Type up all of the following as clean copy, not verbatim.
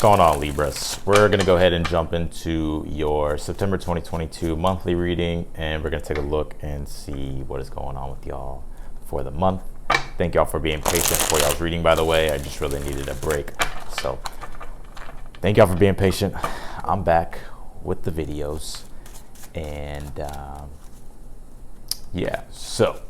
going on, Libras? We're going to go ahead and jump into your September 2022 monthly reading, and we're going to take a look and see what is going on with y'all for the month. Thank y'all for being patient for y'all's reading, by the way. I just really needed a break. So thank y'all for being patient. I'm back with the videos. And yeah, so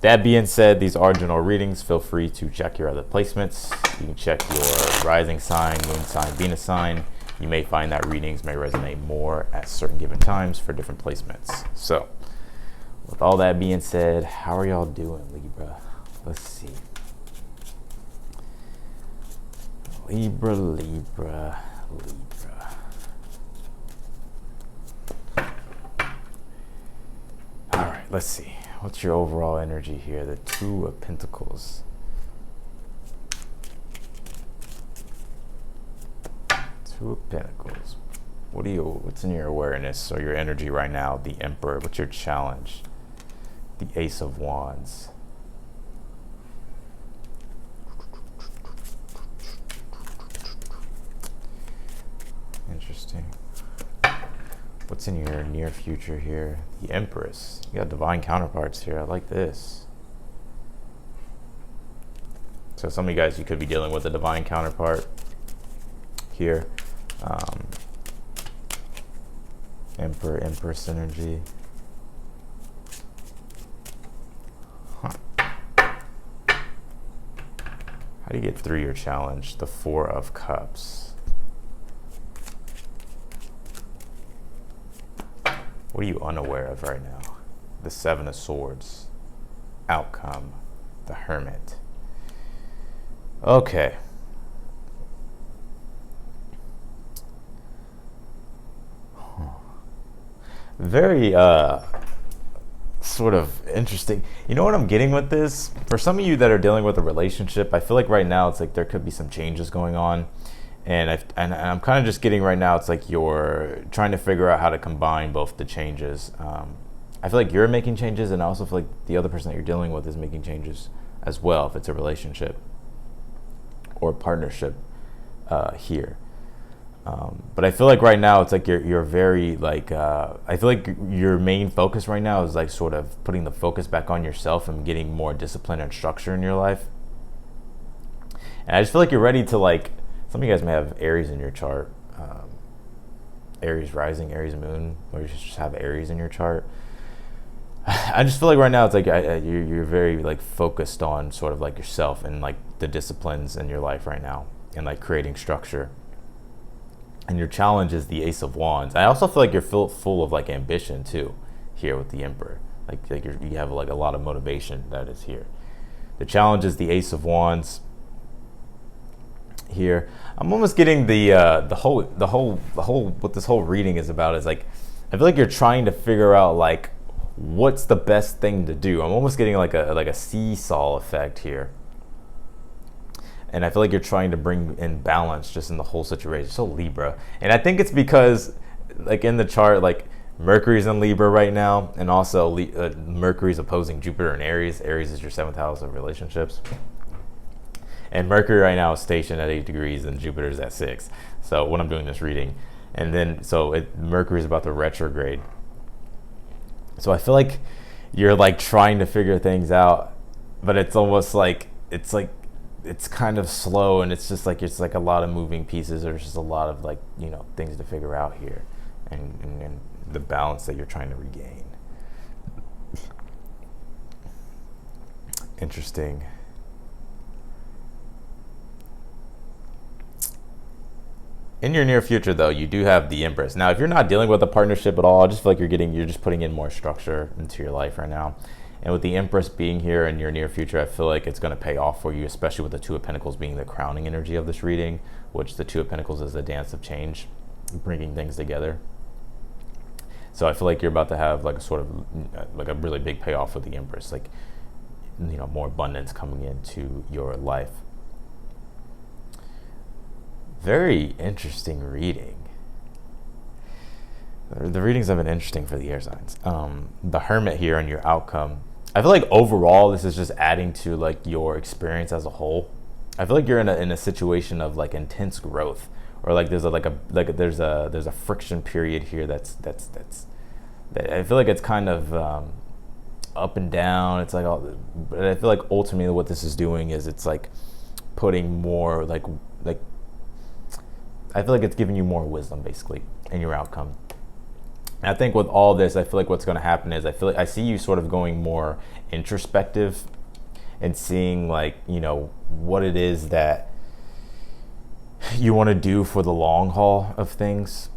that being said, these are general readings. Feel free to check your other placements. You can check your rising sign, moon sign, Venus sign. You may find that readings may resonate more at certain given times for different placements. So with all that being said, how are y'all doing, Libra? Let's see. Libra. All right, let's see. What's your overall energy here? The Two of Pentacles. Two of Pentacles. What's in your awareness or your energy right now? The Emperor. What's your challenge? The Ace of Wands. Interesting. What's in your near future here? The Empress. You got divine counterparts here. I like this. So some of you guys, you could be dealing with a divine counterpart here. Empress energy. Huh. How do you get through your challenge? The Four of Cups. What are you unaware of right now? The Seven of Swords. Outcome. The Hermit. Okay. Very sort of interesting. You know what I'm getting with this? For some of you that are dealing with a relationship, I feel like right now it's like there could be some changes going on. And I'm kind of just getting right now, it's like you're trying to figure out how to combine both the changes. I feel like you're making changes, and I also feel like the other person that you're dealing with is making changes as well, if it's a relationship or partnership here. But I feel like right now it's like you're very like, I feel like your main focus right now is like sort of putting the focus back on yourself and getting more discipline and structure in your life. And I just feel like you're ready to like, some of you guys may have Aries in your chart, Aries rising, Aries moon, or you just have Aries in your chart. I just feel like right now it's like you're very like focused on sort of like yourself and like the disciplines in your life right now and like creating structure. And your challenge is the Ace of Wands. I also feel like you're full of like ambition too here with the Emperor. Like you have like a lot of motivation that is here. The challenge is the Ace of Wands. Here, I'm almost getting the whole what this whole reading is about is like, I feel like you're trying to figure out like what's the best thing to do. I'm almost getting like a seesaw effect here, and I feel like you're trying to bring in balance just in the whole situation. So Libra, and I think it's because like in the chart, like Mercury's in Libra right now, and also Mercury's opposing Jupiter in Aries. Aries is your 7th house of relationships. And Mercury right now is stationed at 8 degrees and Jupiter's at 6. So when I'm doing this reading, and then Mercury's about to retrograde. So I feel like you're like trying to figure things out, but it's almost like it's kind of slow, and it's like a lot of moving pieces. There's just a lot of like, you know, things to figure out here, and the balance that you're trying to regain. Interesting. In your near future, though, you do have the Empress. Now, if you're not dealing with a partnership at all, I just feel like you're just putting in more structure into your life right now. And with the Empress being here in your near future, I feel like it's going to pay off for you, especially with the Two of Pentacles being the crowning energy of this reading, which the Two of Pentacles is the dance of change, bringing things together. So I feel like you're about to have like a sort of like a really big payoff with the Empress, like, you know, more abundance coming into your life. Very interesting reading. The readings have been interesting for the air signs. The Hermit here and your outcome. I feel like overall this is just adding to like your experience as a whole. I feel like you're in a situation of like intense growth, or like there's a friction period here that I feel like it's kind of up and down. It's like all, but I feel like ultimately what this is doing is it's like putting more like I feel like it's giving you more wisdom basically in your outcome. And I think with all this, I feel like what's going to happen is I see you sort of going more introspective and seeing like, you know, what it is that you want to do for the long haul of things.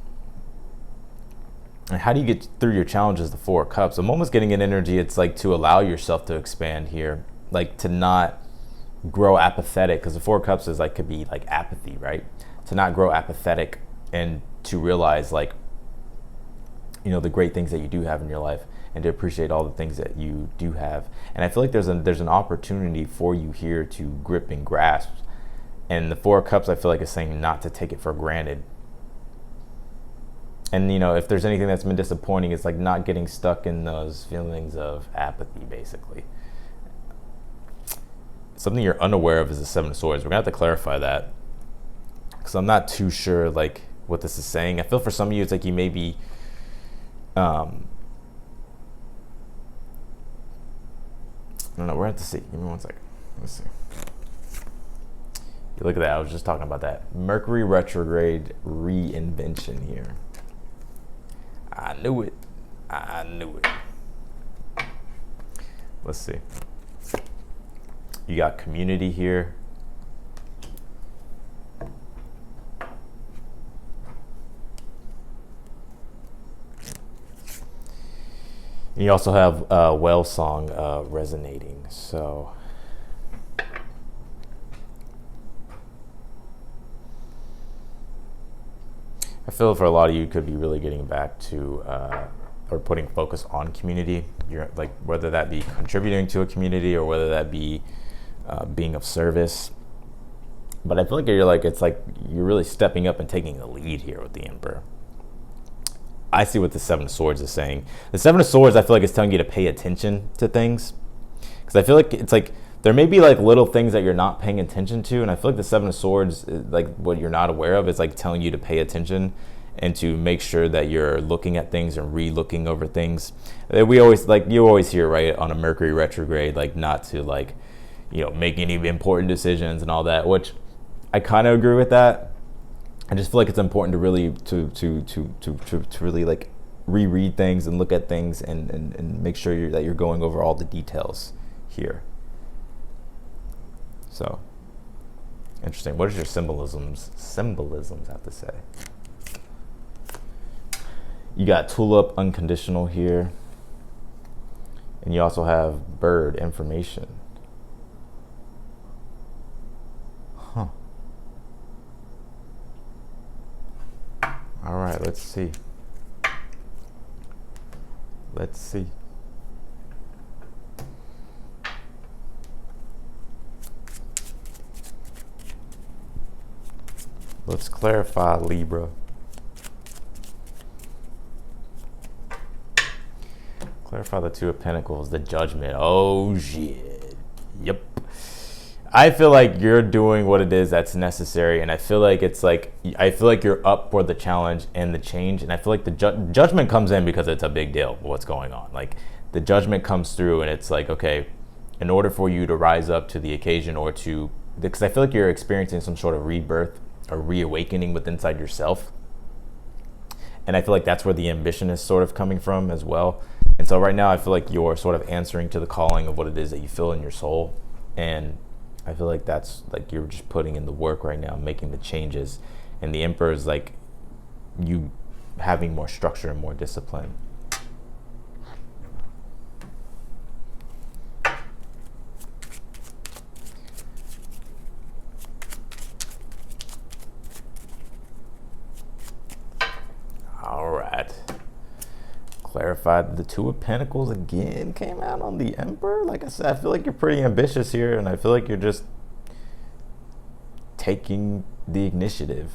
And how do you get through your challenges? The Four of Cups. I'm almost getting an energy. It's like to allow yourself to expand here, like to not grow apathetic, because the Four of Cups is like, could be like apathy, right? To not grow apathetic and to realize like, you know, the great things that you do have in your life, and to appreciate all the things that you do have. And I feel like there's an opportunity for you here to grip and grasp. And the Four of Cups, I feel like, is saying not to take it for granted. And, you know, if there's anything that's been disappointing, it's like not getting stuck in those feelings of apathy, basically. Something you're unaware of is the Seven of Swords. We're going to have to clarify that, because I'm not too sure, like, what this is saying. I feel for some of you, it's like you may be, I don't know, we're going to have to see. Give me one second. Let's see. You look at that, I was just talking about that. Mercury retrograde reinvention here. I knew it. I knew it. Let's see. You got community here. And you also have Well Song resonating. So I feel for a lot of you, you could be really getting back to or putting focus on community. You're like, whether that be contributing to a community or whether that be being of service. But I feel like you're like, it's like you're really stepping up and taking the lead here with the Emperor. I see what the Seven of Swords is saying. The Seven of Swords, I feel like it's telling you to pay attention to things, because I feel like it's like there may be like little things that you're not paying attention to, and I feel like the Seven of Swords, like what you're not aware of, is like telling you to pay attention and to make sure that you're looking at things and re-looking over things. We always, like, you always hear, right, on a Mercury retrograde, like not to, like, you know, make any important decisions and all that, which I kind of agree with that. I just feel like it's important to really to really like reread things and look at things and make sure that you're going over all the details here. So interesting. What does your symbolisms have to say? You got tulip unconditional here, and you also have bird information. Huh. All right, let's see. Let's see. Let's clarify, Libra. Clarify the Two of Pentacles, the Judgment. Oh, shit. Yep. I feel like you're doing what it is that's necessary, and I feel like it's like, I feel like you're up for the challenge and the change, and I feel like the judgment comes in because it's a big deal, what's going on. Like, the judgment comes through, and it's like, okay, in order for you to rise up to the occasion, or to, because I feel like you're experiencing some sort of rebirth or reawakening within inside yourself, and I feel like that's where the ambition is sort of coming from as well. And so right now I feel like you're sort of answering to the calling of what it is that you feel in your soul, and I feel like that's like you're just putting in the work right now, making the changes. And the Emperor is like you having more structure and more discipline. All right. Clarified. The Two of Pentacles again came out on the Emperor. Like I said, I feel like you're pretty ambitious here, and I feel like you're just taking the initiative.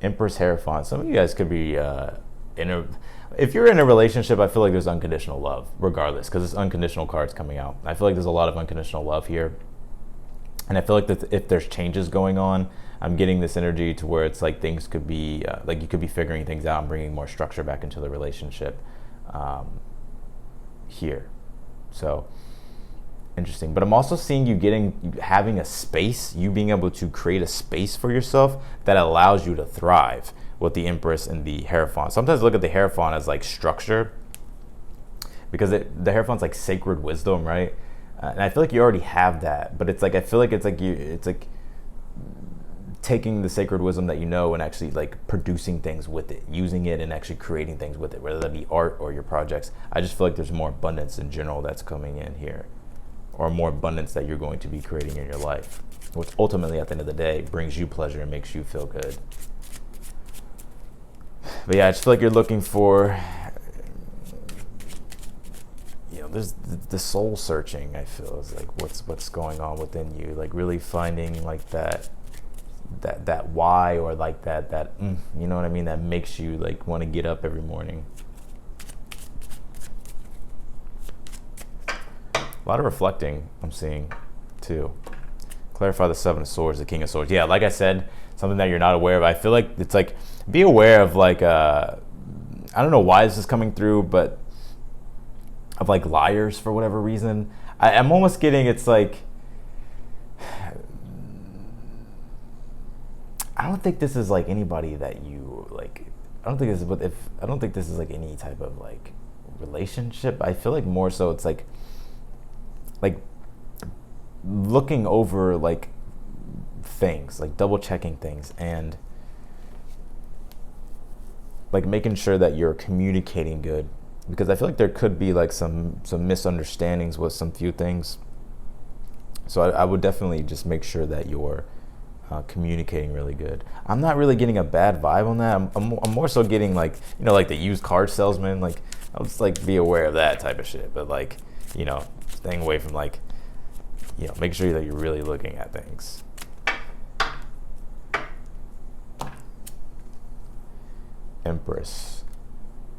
Empress Hierophant. Some of you guys could be if you're in a relationship, I feel like there's unconditional love regardless, because it's unconditional cards coming out. I feel like there's a lot of unconditional love here. And I feel like that if there's changes going on, I'm getting this energy to where it's like things could be like you could be figuring things out and bringing more structure back into the relationship here. So interesting. But I'm also seeing you having a space, you being able to create a space for yourself that allows you to thrive with the Empress and the Hierophant. Sometimes I look at the Hierophant as like structure, because the Hierophant's like sacred wisdom, right? And I feel like you already have that, but it's like I feel like it's like taking the sacred wisdom that you know and actually like producing things with it, using it and actually creating things with it, whether that be art or your projects. I just feel like there's more abundance in general that's coming in here, or more abundance that you're going to be creating in your life, which ultimately at the end of the day brings you pleasure and makes you feel good. But yeah, I just feel like you're looking for, there's the soul searching. I feel is like what's going on within you, like really finding like that why, or like that you know what I mean, that makes you like want to get up every morning. A lot of reflecting I'm seeing too. Clarify the Seven of Swords, the King of Swords. Yeah, like I said, something that you're not aware of. I feel like it's like, be aware of like I don't know why this is coming through, but of like liars for whatever reason. I'm almost getting, it's like, I don't think this is like anybody that you like. I don't think this is like any type of like relationship. I feel like more so it's like looking over like things, like double checking things, and like making sure that you're communicating good, because I feel like there could be like some misunderstandings with some few things. So I would definitely just make sure that you're communicating really good. I'm not really getting a bad vibe on that. I'm more so getting like, like the used car salesman, like I'll just like be aware of that type of shit, but like, staying away from like, make sure that you're really looking at things. Empress,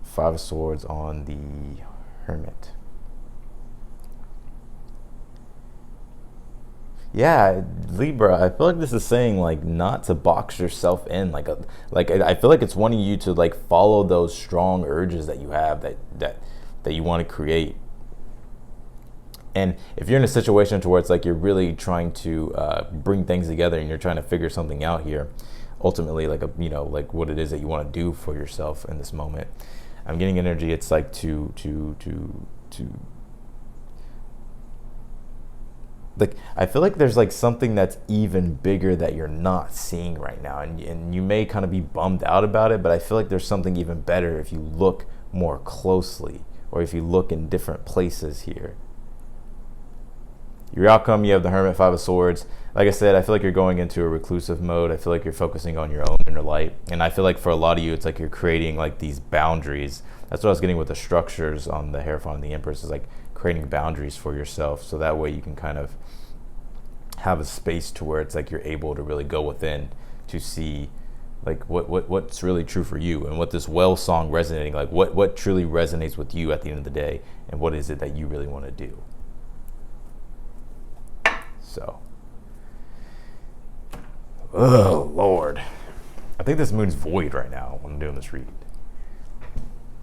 Five of Swords on the Hermit. Yeah, Libra, I feel like this is saying like not to box yourself in, like I feel like it's wanting you to like follow those strong urges that you have, that you want to create. And if you're in a situation to where it's like you're really trying to bring things together and you're trying to figure something out here, ultimately like like what it is that you want to do for yourself in this moment, I'm getting energy. It's like to like, I feel like there's like something that's even bigger that you're not seeing right now, and you may kind of be bummed out about it, but I feel like there's something even better if you look more closely, or if you look in different places here. Your outcome, you have the Hermit, Five of Swords. Like I said, I feel like you're going into a reclusive mode. I feel like you're focusing on your own inner light, and I feel like for a lot of you, it's like you're creating like these boundaries. That's what I was getting with the structures on the Hierophant and the Empress, is like creating boundaries for yourself, so that way you can kind of have a space to where it's like you're able to really go within to see like what's really true for you, and what this well song resonating, like what truly resonates with you at the end of the day, and what is it that you really want to do. So, oh Lord, I think this moon's void right now when I'm doing this read.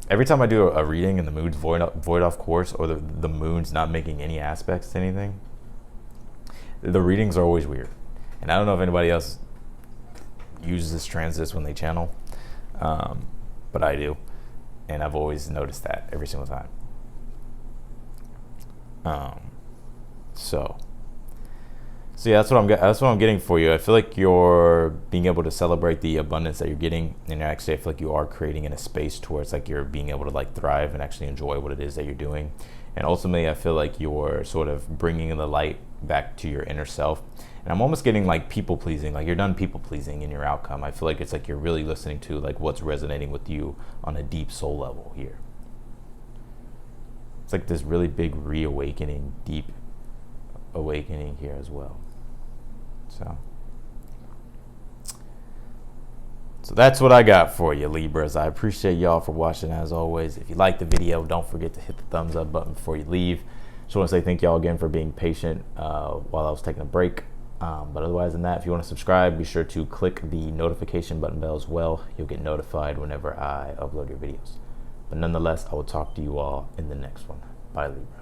Every time I do a reading and the moon's void off course, or the moon's not making any aspects to anything, the readings are always weird. And I don't know if anybody else uses this transits when they channel, but I do, and I've always noticed that every single time. So yeah, that's what I'm getting for you. I feel like you're being able to celebrate the abundance that you're getting, and actually I feel like you are creating in a space towards like you're being able to like thrive and actually enjoy what it is that you're doing. And ultimately, I feel like you're sort of bringing the light back to your inner self. And I'm almost getting like people pleasing, like you're done people pleasing in your outcome. I feel like it's like you're really listening to like what's resonating with you on a deep soul level here. It's like this really big reawakening, deep awakening here as well. So that's what I got for you, Libras. I appreciate y'all for watching as always. If you liked the video, don't forget to hit the thumbs up button before you leave. Just want to say thank y'all again for being patient while I was taking a break. But otherwise than that, if you want to subscribe, be sure to click the notification button bell as well. You'll get notified whenever I upload your videos. But nonetheless, I will talk to you all in the next one. Bye, Libra.